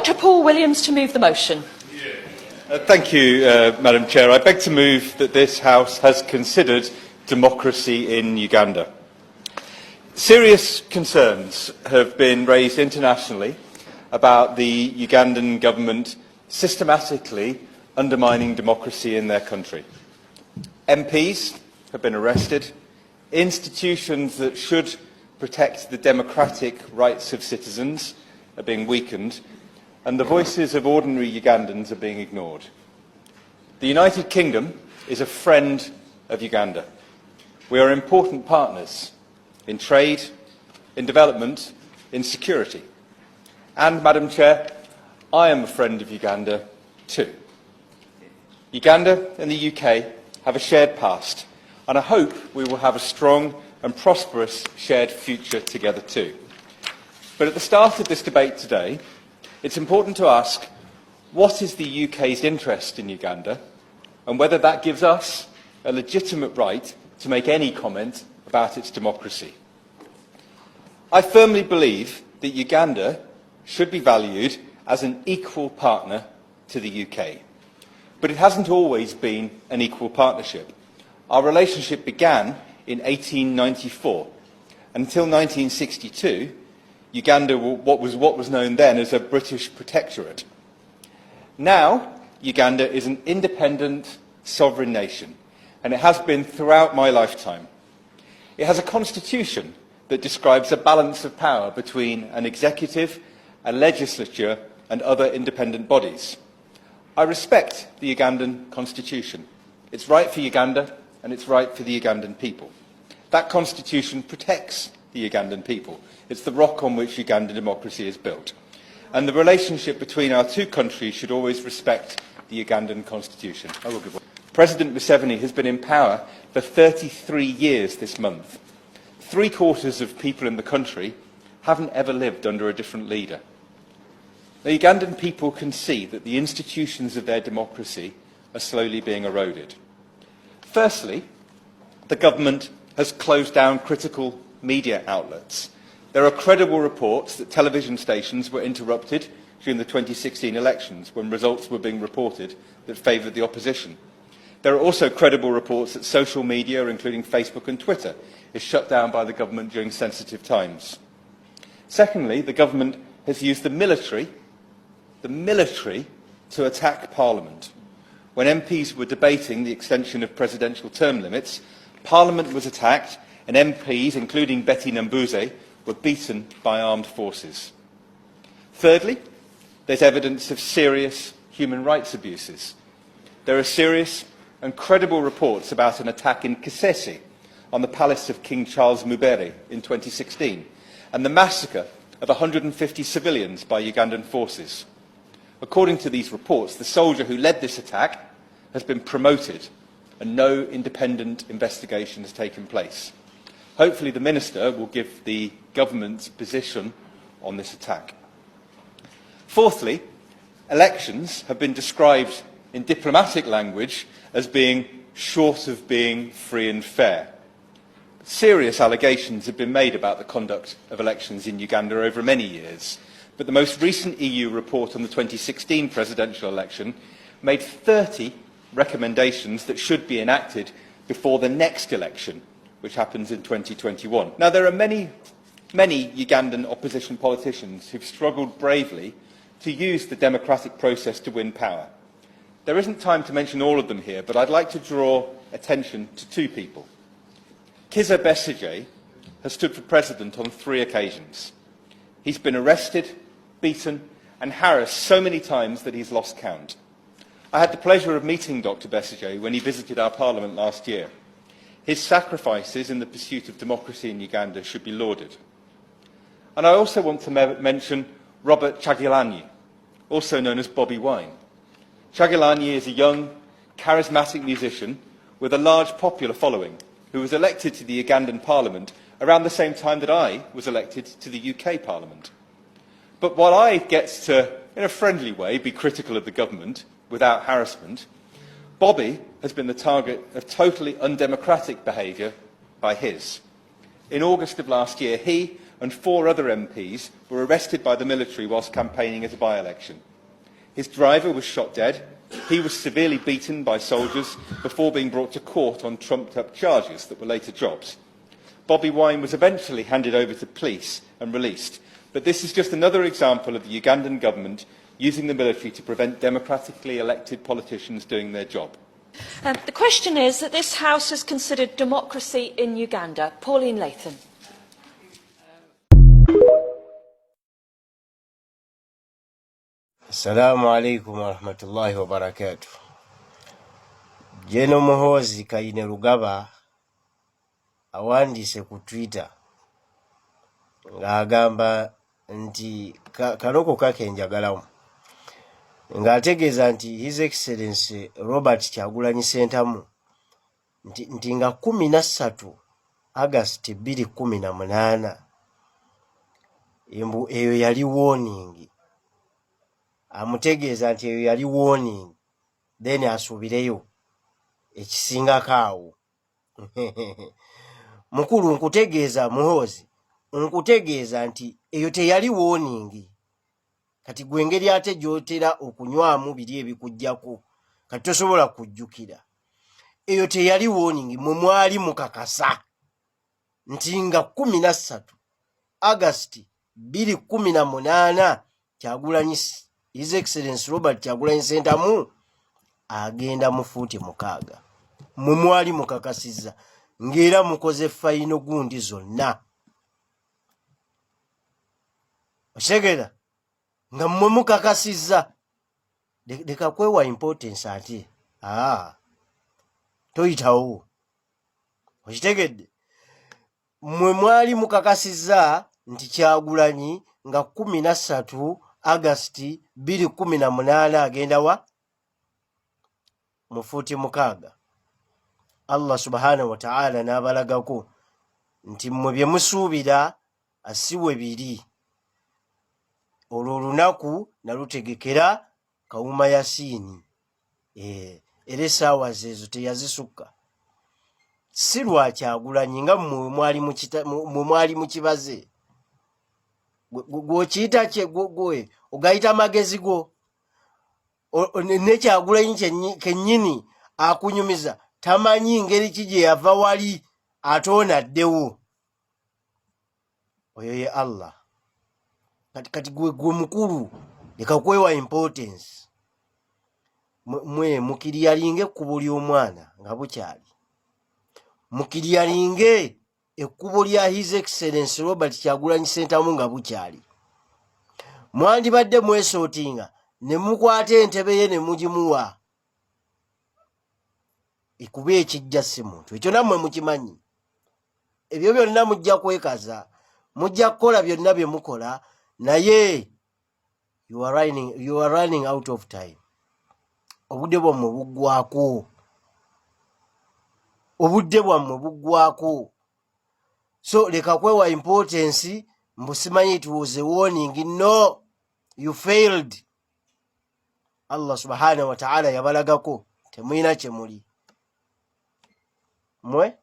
Dr Paul Williams to move the motion. Thank you, Madam Chair. I beg to move that this House has considered democracy in Uganda. Serious concerns have been raised internationally about the Ugandan government systematically undermining democracy in their country. MPs have been arrested, institutions that should protect the democratic rights of citizens are being weakened, and the voices of ordinary Ugandans are being ignored. The United Kingdom is a friend of Uganda. We are important partners in trade, in development, in security. And, Madam Chair, I am a friend of Uganda too. Uganda and the UK have a shared past, and I hope we will have a strong and prosperous shared future together too. But at the start of this debate today, it's important to ask, what is the UK's interest in Uganda, and whether that gives us a legitimate right to make any comment about its democracy? I firmly believe that Uganda should be valued as an equal partner to the UK. But it hasn't always been an equal partnership. Our relationship began in 1894. Until 1962, Uganda was what was known then as a British protectorate. Now, Uganda is an independent, sovereign nation, and it has been throughout my lifetime. It has a constitution that describes a balance of power between an executive, a legislature, and other independent bodies. I respect the Ugandan constitution. It's right for Uganda, and it's right for the Ugandan people. That constitution protects the Ugandan people. It's the rock on which Ugandan democracy is built. And the relationship between our two countries should always respect the Ugandan constitution. President Museveni has been in power for 33 years this month. 3/4 of people in the country haven't ever lived under a different leader. The Ugandan people can see that the institutions of their democracy are slowly being eroded. Firstly, the government has closed down critical media outlets. There are credible reports that television stations were interrupted during the 2016 elections when results were being reported that favoured the opposition. There are also credible reports that social media, including Facebook and Twitter, is shut down by the government during sensitive times. Secondly, the government has used the military to attack Parliament. When MPs were debating the extension of presidential term limits, Parliament was attacked and MPs, including Betty Nambuze, were beaten by armed forces. Thirdly, there's evidence of serious human rights abuses. There are serious and credible reports about an attack in Kasese on the palace of King Charles Mubere in 2016 and the massacre of 150 civilians by Ugandan forces. According to these reports, the soldier who led this attack has been promoted and no independent investigation has taken place. Hopefully the Minister will give the government's position on this attack. Fourthly, elections have been described in diplomatic language as being short of being free and fair. Serious allegations have been made about the conduct of elections in Uganda over many years, but the most recent EU report on the 2016 presidential election made 30 recommendations that should be enacted before the next election, which happens in 2021. Now, there are many Ugandan opposition politicians who've struggled bravely to use the democratic process to win power. There isn't time to mention all of them here, but I'd like to draw attention to two people. Kizza Besigye has stood for president on 3 occasions. He's been arrested, beaten and harassed so many times that he's lost count. I had the pleasure of meeting Dr Besigye when he visited our parliament last year. His sacrifices in the pursuit of democracy in Uganda should be lauded. And I also want to mention Robert Kyagulanyi, also known as Bobby Wine. Kyagulanyi is a young, charismatic musician with a large popular following who was elected to the Ugandan parliament around the same time that I was elected to the UK parliament. But while I get to, in a friendly way, be critical of the government without harassment, Bobby has been the target of totally undemocratic behaviour by his. In August of last year, he, and 4 other MPs were arrested by the military whilst campaigning at a by-election. His driver was shot dead. He was severely beaten by soldiers before being brought to court on trumped-up charges that were later dropped. Bobi Wine was eventually handed over to police and released, but this is just another example of the Ugandan government using the military to prevent democratically elected politicians doing their job. The question is that this House has considered democracy in Uganda. Pauline Latham. Assalamu alaikum wa rahmatullahi wa barakatuh. Jeno Muhoozi Kayine Lugaba awandise ku Twitter ng'agamba nti kaloko kake njagalamu ng'ategeeza nti His Excellency Robert Kyagulanyi Ssentamu nti nga 13 August 2018 eyo yali warning. Amutegeeza nti eyo yali warning, then asubireyo ekisingako awo. Mukulu nkutegeeza Muhoozi, nkutegeeza nti eyo teyali warning. Kati gwe ngeri ate gy'otera okunywamu biri ebikugyako kati tosobola kujjukira. Eyo teyali warning, mwe mwali mukakasa nti nga 13 August 2018 Kyagulanyi His Excellency Robert Kyagulanyi Ssentamu agenda mu fuuti 6. Mwe mwali mukakasiza ng'era mukoze fayino gundi zonna. Oshegera nga mwe mukakasiza leka kwewa importance ate toyitawo. Okitegedde mwe mwali mukakasiza nti Kyagulanyi nga 13 August 2018 agenda wa mu fuuti 6. Allah subhanahu wa ta'ala n'abalagako nti mmwe bye musuubira asiwe biri. Olwo olunaku nalutegekera kawuma Yasiini. Era essaawa ezo teyazisukka. Si lwa Kyagulanyi nga mmwe mwali mu kibaze. Gw'okiyita kye gwe ogayita magezi go. Ne Kyagulanyi kennyini akunyumiza tamanyi ngeri ki gye yava wali ate onaddewo. Oyo ye Allah. Kati gwe mukulu leka kwewa importance. Mwe mukiryalinge ekkubo ly'omwana nga bukyali. Mukiryalinge ekkubo lya His Excellency Robert Kyagulanyi Ssentamu nga bukyali. Mwandibadde mwesootinga ne mukwata entebe ye ne mugimuwa. Ekuba ekijja si muntu. Ekyo nammwe mukimanyi. Ebyo byonna mujja kwekaza. Mujja kukola byonna bye mukola. Naye you are running out of time. Obudde bwammwe buggwako. Obudde bwammwe buggwako. So leka kwewa importance. Mbusimanyi it was a warning. No, you failed. Allah subhanahu wa ta'ala yabalagako temuyina kye muli. Mwe